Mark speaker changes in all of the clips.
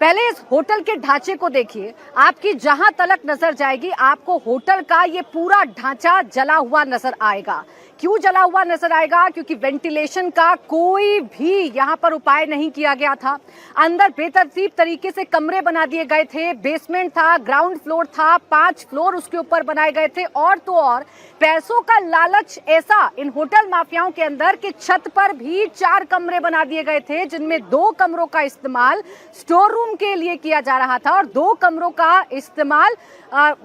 Speaker 1: पहले इस होटल के ढांचे को देखिए, आपकी जहां तलक नजर जाएगी आपको होटल का ये पूरा ढांचा जला हुआ नजर आएगा। क्यों जला हुआ नजर आएगा? क्योंकि वेंटिलेशन का कोई भी यहाँ पर उपाय नहीं किया गया था। अंदर बेतरतीब तरीके से कमरे बना दिए गए थे, बेसमेंट था, ग्राउंड फ्लोर था, 5 फ्लोर उसके ऊपर बनाए गए थे और तो और पैसों का लालच ऐसा इन होटल माफियाओं के अंदर कि छत पर भी 4 कमरे बना दिए गए थे, जिनमें 2 कमरों का इस्तेमाल स्टोर रूम के लिए किया जा रहा था और 2 कमरों का इस्तेमाल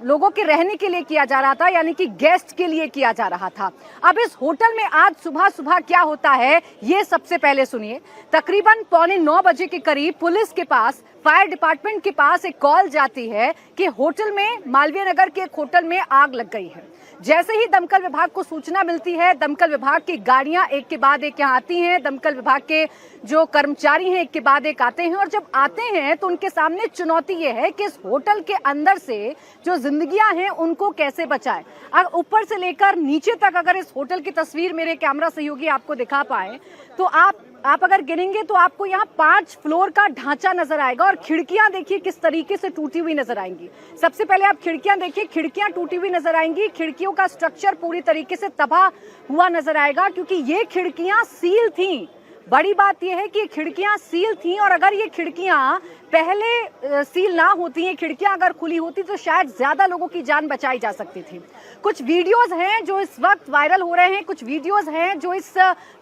Speaker 1: लोगों के रहने के लिए किया जा रहा था, यानी कि गेस्ट के लिए किया जा रहा था। अब इस होटल में आज सुबह सुबह क्या होता है ये सबसे पहले सुनिए। तकरीबन 8:45 बजे के करीब पुलिस के पास, फायर डिपार्टमेंट के पास एक कॉल जाती है कि होटल में, मालवीय नगर के एक होटल में आग लग गई है। जैसे ही दमकल विभाग को सूचना मिलती है, दमकल विभाग की गाड़ियां एक के बाद एक यहाँ आती हैं, दमकल विभाग के जो कर्मचारी हैं एक के बाद एक आते हैं और जब आते हैं तो उनके सामने चुनौती ये है कि इस होटल के अंदर से जो जिंदगियां हैं उनको कैसे बचाएं। और ऊपर से लेकर नीचे तक अगर इस होटल की तस्वीर मेरे कैमरा सहयोगी आपको दिखा पाए तो आप अगर गिनेंगे तो आपको यहाँ 5 फ्लोर का ढांचा नजर आएगा और खिड़कियां देखिए किस तरीके से टूटी हुई नजर आएंगी। सबसे पहले आप खिड़कियां देखिए, खिड़कियां टूटी हुई नजर आएंगी, खिड़कियों का स्ट्रक्चर पूरी तरीके से तबाह हुआ नजर आएगा क्योंकि ये खिड़कियां सील थी। बड़ी बात यह है कि खिड़कियां सील थी और अगर ये खिड़कियां पहले सील ना होती, ये खिड़कियां अगर खुली होती तो शायद ज्यादा लोगों की जान बचाई जा सकती थी। कुछ वीडियोस हैं जो इस वक्त वायरल हो रहे हैं, कुछ वीडियोस हैं जो इस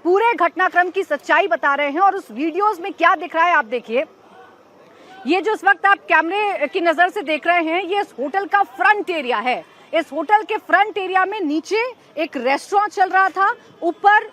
Speaker 1: पूरे घटनाक्रम की सच्चाई बता रहे हैं और उस वीडियोस में क्या दिख रहा है आप देखिए। ये जो इस वक्त आप कैमरे की नजर से देख रहे हैं ये इस होटल का फ्रंट एरिया है। इस होटल के फ्रंट एरिया में नीचे एक रेस्टोरेंट चल रहा था, ऊपर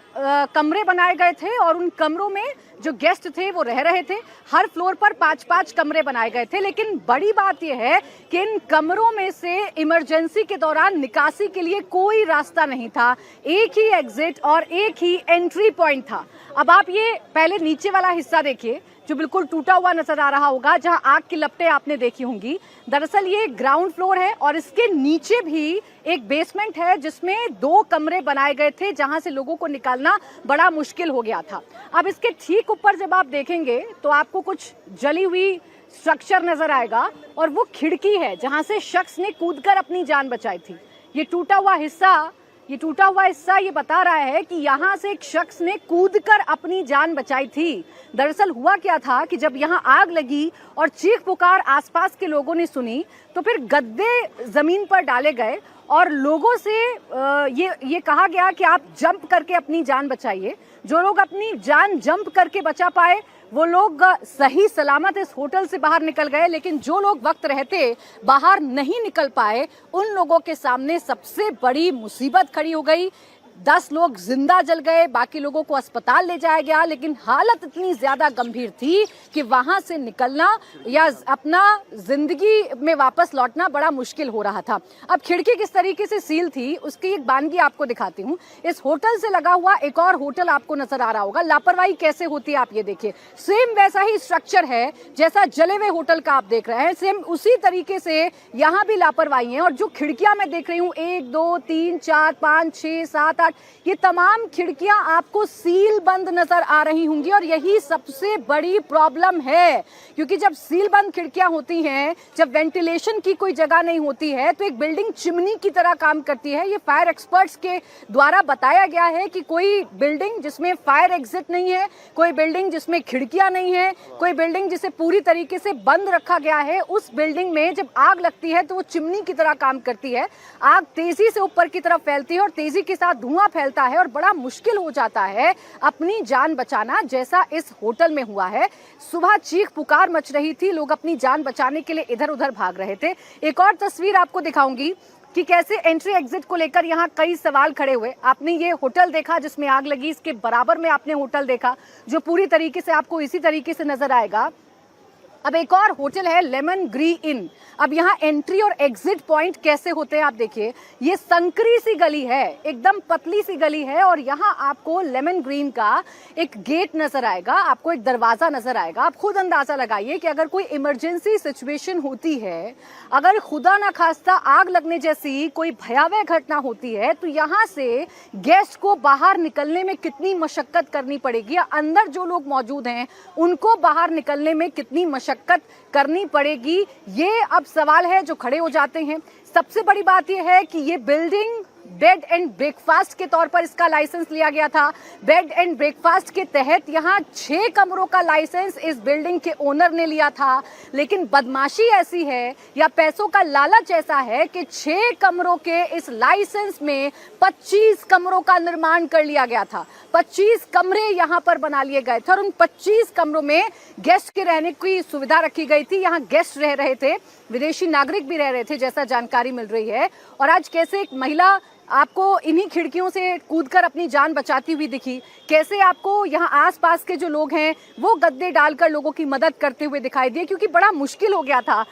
Speaker 1: कमरे बनाए गए थे और उन कमरों में जो गेस्ट थे वो रह रहे थे। हर फ्लोर पर 5-5 कमरे बनाए गए थे, लेकिन बड़ी बात यह है कि इन कमरों में से इमरजेंसी के दौरान निकासी के लिए कोई रास्ता नहीं था। एक ही एग्जिट और एक ही एंट्री पॉइंट था। अब आप ये पहले नीचे वाला हिस्सा देखिए जो बिल्कुल टूटा हुआ नजर आ रहा होगा, जहां आग की लपटें आपने देखी होंगी। दरअसल ये ग्राउंड फ्लोर है और इसके नीचे भी एक बेसमेंट है जिसमें 2 कमरे बनाए गए थे जहां से लोगों को निकालना बड़ा मुश्किल हो गया था। अब इसके ठीक ऊपर जब आप देखेंगे तो आपको कुछ जली हुई स्ट्रक्चर नजर आएगा और वो खिड़की है जहां से शख्स ने कूदकर अपनी जान बचाई थी। ये टूटा हुआ हिस्सा ये बता रहा है कि यहाँ से एक शख्स ने कूदकर अपनी जान बचाई थी। दरअसल हुआ क्या था कि जब यहाँ आग लगी और चीख पुकार आसपास के लोगों ने सुनी तो फिर गद्दे जमीन पर डाले गए और लोगों से ये कहा गया कि आप जंप करके अपनी जान बचाइए। जो लोग अपनी जान जंप करके बचा पाए वो लोग सही सलामत इस होटल से बाहर निकल गए, लेकिन जो लोग वक्त रहते बाहर नहीं निकल पाए उन लोगों के सामने सबसे बड़ी मुसीबत खड़ी हो गई। 10 लोग जिंदा जल गए, बाकी लोगों को अस्पताल ले जाया गया, लेकिन हालत इतनी ज्यादा गंभीर थी कि वहां से निकलना या अपना जिंदगी में वापस लौटना बड़ा मुश्किल हो रहा था। अब खिड़की किस तरीके से सील थी उसकी एक बानगी आपको दिखाती हूँ। इस होटल से लगा हुआ एक और होटल आपको नजर आ रहा होगा। लापरवाही कैसे होती है आप ये देखिए। सेम वैसा ही स्ट्रक्चर है जैसा जले हुए होटल का आप देख रहे हैं, सेम उसी तरीके से यहाँ भी लापरवाही है। और जो खिड़कियां मैं देख रही हूँ 1 2 3 4 5 6 7 8, ये तमाम खिड़कियां आपको सील बंद नजर आ रही होंगी और यही सबसे बड़ी प्रॉब्लम है। क्योंकि जब सील बंद खिड़कियां होती हैं, जब वेंटिलेशन की कोई जगह नहीं होती है तो एक बिल्डिंग चिमनी की तरह काम करती है। ये फायर एक्सपर्ट्स के द्वारा बताया गया है कि कोई बिल्डिंग जिसमें फायर एग्जिट नहीं है, कोई बिल्डिंग जिसमें खिड़कियां नहीं है, कोई बिल्डिंग जिसे पूरी तरीके से बंद रखा गया है, उस बिल्डिंग में जब आग लगती है तो वो चिमनी की तरह काम करती है। आग तेजी से ऊपर की तरफ फैलती है और तेजी के साथ धुआं फैलता है और बड़ा मुश्किल हो जाता है अपनी जान बचाना, जैसा इस होटल में हुआ है। सुबह चीख पुकार मच रही थी, लोग अपनी जान बचाने के लिए इधर उधर भाग रहे थे। एक और तस्वीर आपको दिखाऊंगी कि कैसे एंट्री एग्जिट को लेकर यहाँ कई सवाल खड़े हुए। आपने ये होटल देखा जिसमें आग लगी, इसके बराबर में आपने होटल देखा जो पूरी तरीके से आपको इसी तरीके से नजर आएगा। अब एक और होटल है लेमन ग्रीन इन। अब यहाँ एंट्री और एग्जिट पॉइंट कैसे होते हैं आप देखिए। ये संकरी सी गली है, एकदम पतली सी गली है और यहाँ आपको लेमन ग्रीन का एक गेट नजर आएगा, आपको एक दरवाजा नजर आएगा। आप खुद अंदाजा लगाइए कि अगर कोई इमरजेंसी सिचुएशन होती है, अगर खुदा ना खास्ता आग लगने जैसी कोई भयावह घटना होती है तो यहाँ से गेस्ट को बाहर निकलने में कितनी मशक्कत करनी पड़ेगी, या अंदर जो लोग मौजूद हैं उनको बाहर निकलने में कितनी मशक्कत मशक्कत करनी पड़ेगी, ये अब सवाल है जो खड़े हो जाते हैं। सबसे बड़ी बात यह है कि ये बिल्डिंग बेड एंड ब्रेकफास्ट के तौर पर इसका लाइसेंस लिया गया था। बेड एंड ब्रेकफास्ट के तहत यहाँ 6 कमरों का लाइसेंस इस बिल्डिंग के ओनर ने लिया था, लेकिन बदमाशी ऐसी है या पैसों का लालच ऐसा है कि 6 कमरों के इस लाइसेंस में 25 कमरों का निर्माण कर लिया गया था। 25 कमरे यहाँ पर बना लिए गए थे और उन 25 कमरों में गेस्ट के रहने की सुविधा रखी गई थी। यहाँ गेस्ट रह रहे थे, विदेशी नागरिक भी रह रहे थे, जैसा जानकारी मिल रही है। और आज कैसे एक महिला आपको इन्हीं खिड़कियों से कूदकर अपनी जान बचाती हुई दिखी, कैसे आपको यहाँ आसपास के जो लोग हैं वो गद्दे डालकर लोगों की मदद करते हुए दिखाई दिए, क्योंकि बड़ा मुश्किल हो गया था।